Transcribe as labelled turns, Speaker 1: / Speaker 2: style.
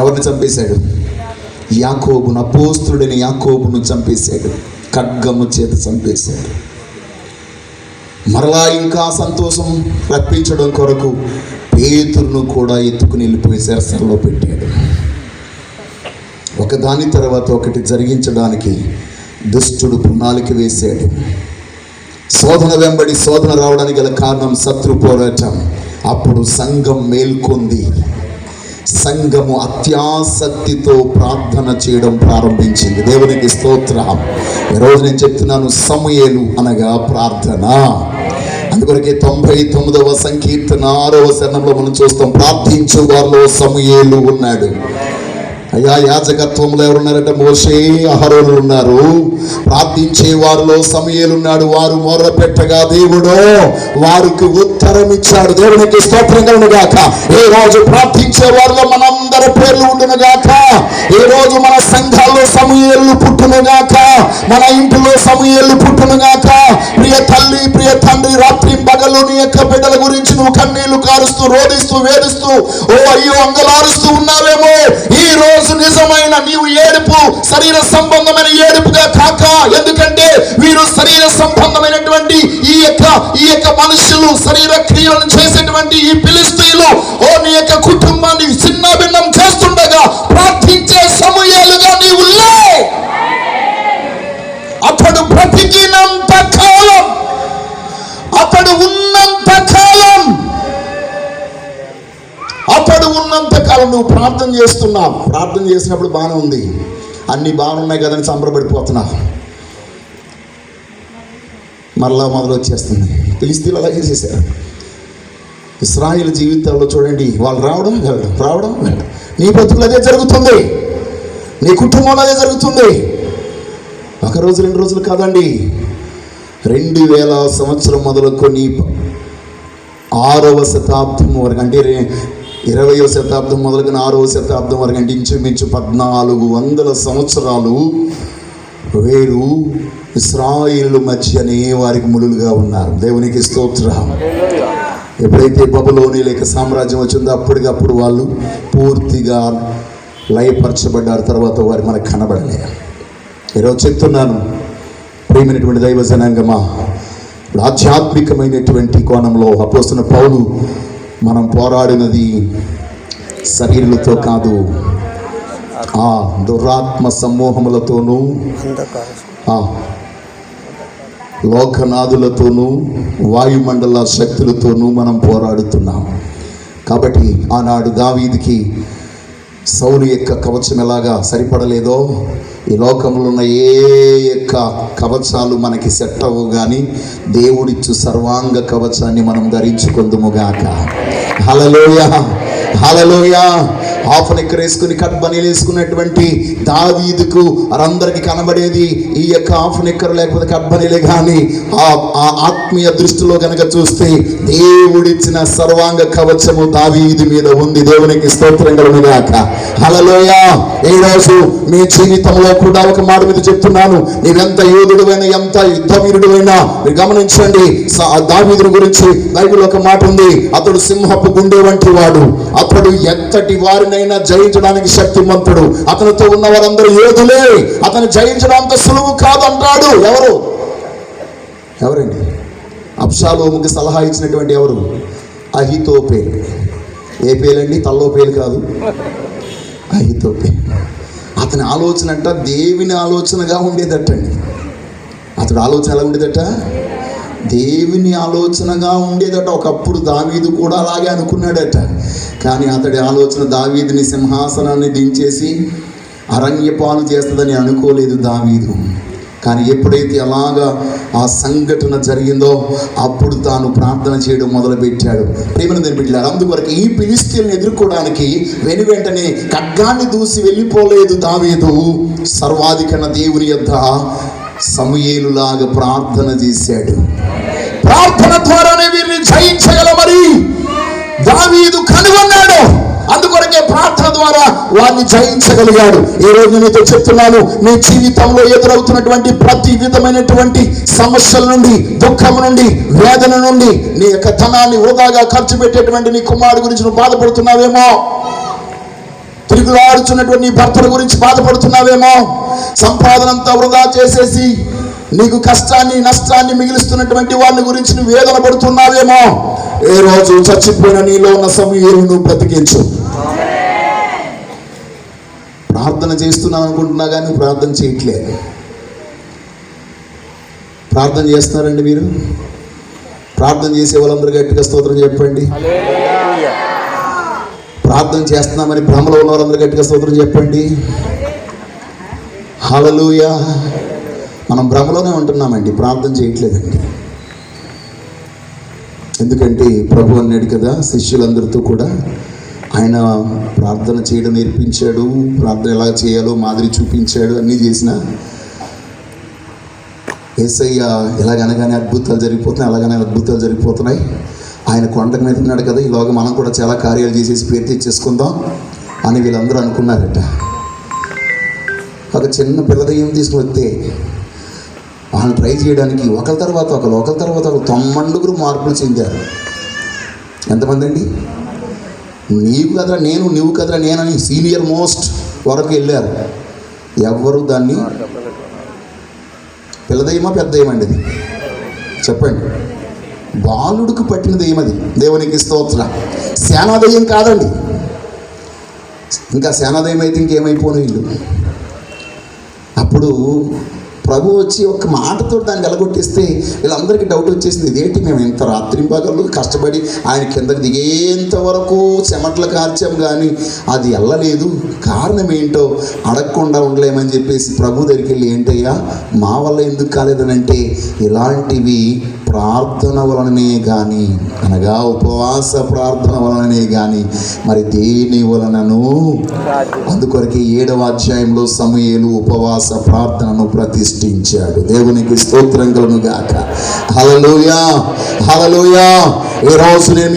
Speaker 1: ఎవరిని చంపేశాడు? యాకోబును, అపోస్తుడైన యాకోబును చంపేశాడు. ఖడ్గము చేత చంపేశాడు. మరలా ఇంకా సంతోషం రప్పించడం కొరకు పేతురును కూడా ఎత్తుకుని వెళ్ళిపోయి చెరసాలలో పెట్టాడు. ఒకదాని తర్వాత ఒకటి జరిగించడానికి దుష్టుడు ప్రణాళిక వేశాడు. శోధన వెంబడి శోధన రావడానికి గల కారణం శత్రు పోరాటం. అప్పుడు సంఘం మేల్కొంది. సంఘము అత్యాసక్తితో ప్రార్థన చేయడం ప్రారంభించింది. దేవునికి స్తోత్రం. ఈరోజు నేను చెప్తున్నాను, సమూయేలు అనగా ప్రార్థన. అందుకొరకే 99వ సంకీర్తన 6వ చరణంలో మనం చూస్తాం, ప్రార్థించు వారిలో సమూయేలు ఉన్నాడు. అయ్యా, యాజకత్వంలో ఎవరున్నారంటే మోషే, అహరోనులు ఉన్నారు. ప్రార్థించే వారిలో సమూయేలు ఉన్నాడు. వారు మొర్ర పెట్టగా దేవుడు వారికి ఉత్తరం ఇచ్చాడు. దేవునికి స్తోత్రం కలుగును గాక. ఏ రోజు ప్రార్థించే వారిలో మనందరి పేర్లు ఉండును గాక. ఏ రోజు మన సంఘాల్లో సమూయేలు పుట్టును గాక. మన ఇంటిలో సమూయేలు పుట్టును గాక. ప్రియ తల్లి, ప్రియ తండ్రి, రాత్రి పగలు నీ యొక్క బిడ్డల గురించి నువ్వు కన్నీళ్లు కారుస్తూ, రోధిస్తూ, వేధిస్తూ, ఓ అయ్యో అంగలారుస్తూ ఉన్నావేమో. ఈ రోజు నిజమైన నీవు ఏడుపు శరీర సంబంధమైన ఏడుపుగా కాక, ఎందుకంటే వీరు శరీర సంబంధమైనటువంటి ఈ యొక్క మనుషులు, శరీర క్రియలను చేసేటువంటి ఈ ఫిలిష్తీయులు ఓ నీ యొక్క కుటుంబాన్ని చిన్న భిన్నం చేస్తుండగా ప్రార్థించే సమూయేలుగా నీవు లే. అతడు బ్రతికినంత కాలం, అతడు ఉన్నంత కాలం, అతడు ఉన్నంత కాలం నువ్వు ప్రార్థన చేస్తున్నావు. ప్రార్థన చేసినప్పుడు బాగానే ఉంది, అన్నీ బాగున్నాయి కదని సంబరపడిపోతున్నావు. మరలా మొదలు వచ్చేస్తుంది. ఫిలిష్తీయులు అలాగే చేశారు. ఇశ్రాయేలు జీవితాల్లో చూడండి, వాళ్ళు రావడం వెళ్ళడం, రావడం వెళ్ళడం. నీ బతుకులు అదే జరుగుతుంది, నీ కుటుంబంలో అదే జరుగుతుంది. ఒక రోజు 2 రోజులు కాదండి, 2000 సంవత్సరం మొదలుకొని 6వ శతాబ్దం వరకు, అంటే 20వ శతాబ్దం మొదలుకొని 6వ శతాబ్దం వరకు, అంటే ఇంచుమించు 1400 సంవత్సరాలు వేరు ఇశ్రాయేలు మధ్యనే వారికి ములులుగా ఉన్నారు. దేవునికి స్తోత్రం. ఎప్పుడైతే బబులోనీయుల సామ్రాజ్యం వచ్చిందో అప్పటికప్పుడు వాళ్ళు పూర్తిగా లయపరచబడ్డారు. తర్వాత వారు మనకు కనబడలేదు. ఈరోజు చెప్తున్నాను, ప్రియమైనటువంటి దైవ జనాంగమా, ఆధ్యాత్మికమైనటువంటి కోణంలో అపోస్తలుడైన పౌలు మనం పోరాడినది శరీరులతో కాదు, ఆ దురాత్మ సమూహములతోనూ, ఆ లోకనాదులతోనూ, వాయుమండల శక్తులతోనూ మనం పోరాడుతున్నాం. కాబట్టి ఆనాడు దావీదుకి సౌలు యొక్క కవచం ఎలాగా సరిపడలేదో, ఈ లోకంలో ఉన్న ఏ యొక్క కవచాలు మనకి సెట్ అవ్వవు, కానీ దేవుడిచ్చు సర్వాంగ కవచాన్ని మనం ధరించుకుందుముగాక. హల్లెలూయా, హల్లెలూయా. హాఫ్ నెక్కర్ వేసుకుని కట్ బనీలు వేసుకున్నటువంటి దావీదుకు అందరికి కనబడేది ఈ యొక్క హాఫ్ నెక్కర్ లేకపోతే కట్ బనీలే. కానీ ఆ ఆత్మీయ దృష్టిలో కనుక చూస్తే దేవుడిచ్చిన సర్వాంగ కవచము దావీదు మీద ఉంది. దేవునికి స్తోత్రం కలుగును గాక. హల్లెలూయా. ఈ రోజు మీ జీవితంలో కూడా ఒక మాట మీద చెప్తున్నాను, నీవెంత యోధుడువైనా, ఎంత యుద్ధవీరుడువైనా, మీరు గమనించండి, దావీదుని గురించి బైబిల్ ఒక మాట ఉంది, అతడు సింహపు గుండె వంటి వాడు, అతడు ఎంతటి వారినైనా జయించడానికి శక్తిమంతుడు, అతనితో ఉన్న వారందరూ యోధులే, అతను జయించడం అంత సులువు కాదు అంటాడు. ఎవరండి? అబ్షాలోముకి సలహా ఇచ్చినటువంటి ఎవరు? అహీతోపేలు. ఏ పేలండి? తల్లో పేలు కాదు, అహీతోపేలు. అతని ఆలోచన అంట దేవుని ఆలోచనగా ఉండేదటండి. అతడు ఆలోచన ఎలా ఉండేదట? దేవుని ఆలోచనగా ఉండేదట. ఒకప్పుడు దావీదు కూడా అలాగే అనుకున్నాడట. కానీ అతడి ఆలోచన దావీదుని సింహాసనాన్ని దించేసి అరణ్యపాలు చేస్తుందని అనుకోలేదు దావీదు. కానీ ఎప్పుడైతే అలాగా ఆ సంఘటన జరిగిందో అప్పుడు తాను ప్రార్థన చేయడం మొదలుపెట్టాడు. ప్రేమను బిడ్డలారా, అందుకొరకు ఈ ఫిలిష్తీయులను ఎదుర్కోవడానికి వెంటనే ఖడ్గాన్ని దూసి వెళ్ళిపోలేదు దావీదు. సర్వాధికరణ దేవుని యొద్ద సమూయేలులాగా ప్రార్థన చేశాడు. ప్రార్థన ద్వారానే వీరిని జయించగలమని దావీదు కనుగొన్నాడు. అందుకొరకే ప్రార్థన ద్వారా వారిని జయించగలిగాడు. ఈ రోజు నీతో చెప్తున్నాను, నీ జీవితంలో ఎదురవుతున్నటువంటి ప్రతి విధమైనటువంటి సమస్యల నుండి, దుఃఖం నుండి, వేదన నుండి, నీ యొక్క ధనాన్ని వృధాగా ఖర్చు పెట్టేటువంటి నీ కుమారుడు గురించి నువ్వు బాధపడుతున్నావేమో, తిరుగులాడుచున్నటువంటి నీ భర్తల గురించి బాధపడుతున్నావేమో. సంపాదన అంతా వృధా చేసేసి నీకు కష్టాన్ని నష్టాన్ని మిగిలిస్తున్నటువంటి వారిని గురించి నువ్వు వేదన పడుతున్నావేమో. ఏ రోజు చచ్చిపోయిన నీలో ఉన్న సమూయేలును నువ్వు బ్రతికించు. ప్రార్థన చేస్తున్నావు అనుకుంటున్నా కానీ నువ్వు ప్రార్థన చేయట్లేదు. ప్రార్థన చేస్తున్నారండి మీరు? ప్రార్థన చేసే వాళ్ళందరూ గట్టిగా స్తోత్రం చెప్పండి. ప్రార్థన చేస్తున్నామని భ్రమలో ఉన్న వాళ్ళందరూ గట్టిగా స్తోత్రం చెప్పండి. హల్లెలూయా. మనం భ్రమలోనే ఉంటున్నామండి, ప్రార్థన చేయట్లేదండి. ఎందుకంటే ప్రభు అన్నాడు కదా, శిష్యులందరితో కూడా ఆయన ప్రార్థన చేయడం నేర్పించాడు, ప్రార్థన ఎలా చేయాలో మాదిరి చూపించాడు, అన్నీ చేసిన యేసయ్య ఎలాగనగానే అద్భుతాలు జరిగిపోతున్నాయి, అలాగనే అద్భుతాలు జరిగిపోతున్నాయి. ఆయన కొండ మీద ఉన్నాడు కదా, ఈలోగా మనం కూడా చాలా కార్యాలు చేసేసి పేరు తెచ్చేసుకుందాం అని వీళ్ళందరూ అనుకున్నారట. ఒక చిన్న పిల్ల దెయ్యం తీసుకుని వస్తే వాళ్ళని ట్రై చేయడానికి ఒకరి తర్వాత ఒకరు 90 మార్పులు చెందారు. ఎంతమంది అండి? నీవు కదరా నేను, నువ్వు కదరా నేనని సీనియర్ మోస్ట్ వరకు వెళ్ళారు. ఎవరు దాన్ని పిల్ల దెయ్యమా పెద్ద దెయ్యమండి అది? చెప్పండి. బాలుడికి పట్టిన దెయ్యం అది. దేవునికి స్తోత్రం. సేనా దెయ్యం కాదండి. ఇంకా సేనా దెయ్యం అయితే ఇంకేమైపోను వీళ్ళు. అప్పుడు ప్రభు వచ్చి ఒక మాటతో దాన్ని వెలగొట్టిస్తే వీళ్ళందరికీ డౌట్ వచ్చేసింది. ఇదేంటి, మేము ఇంత రాత్రి పగళ్ళు కష్టపడి ఆయన కిందకి దిగేంత వరకు చెమటలు కార్చాం కానీ అది వెళ్ళలేదు, కారణం ఏంటో అడగకుండా ఉండలేమని చెప్పేసి ప్రభు దగ్గరికి వెళ్ళి, ఏంటయ్యా మా వల్ల ఎందుకు కాలేదని అంటే, ఇలాంటివి ప్రార్థన వలననే కానీ, అనగా ఉపవాస ప్రార్థన వలననే కానీ మరి దేని వలనను. అందుకొరకే 7వ అధ్యాయంలో సమూయేలు ఉపవాస ప్రార్థనను ప్రతిష్ఠించాడు. దేవునికి స్తోత్రం కలుగును గాక. హల్లెలూయా, హల్లెలూయా. ఈ రోజు నేను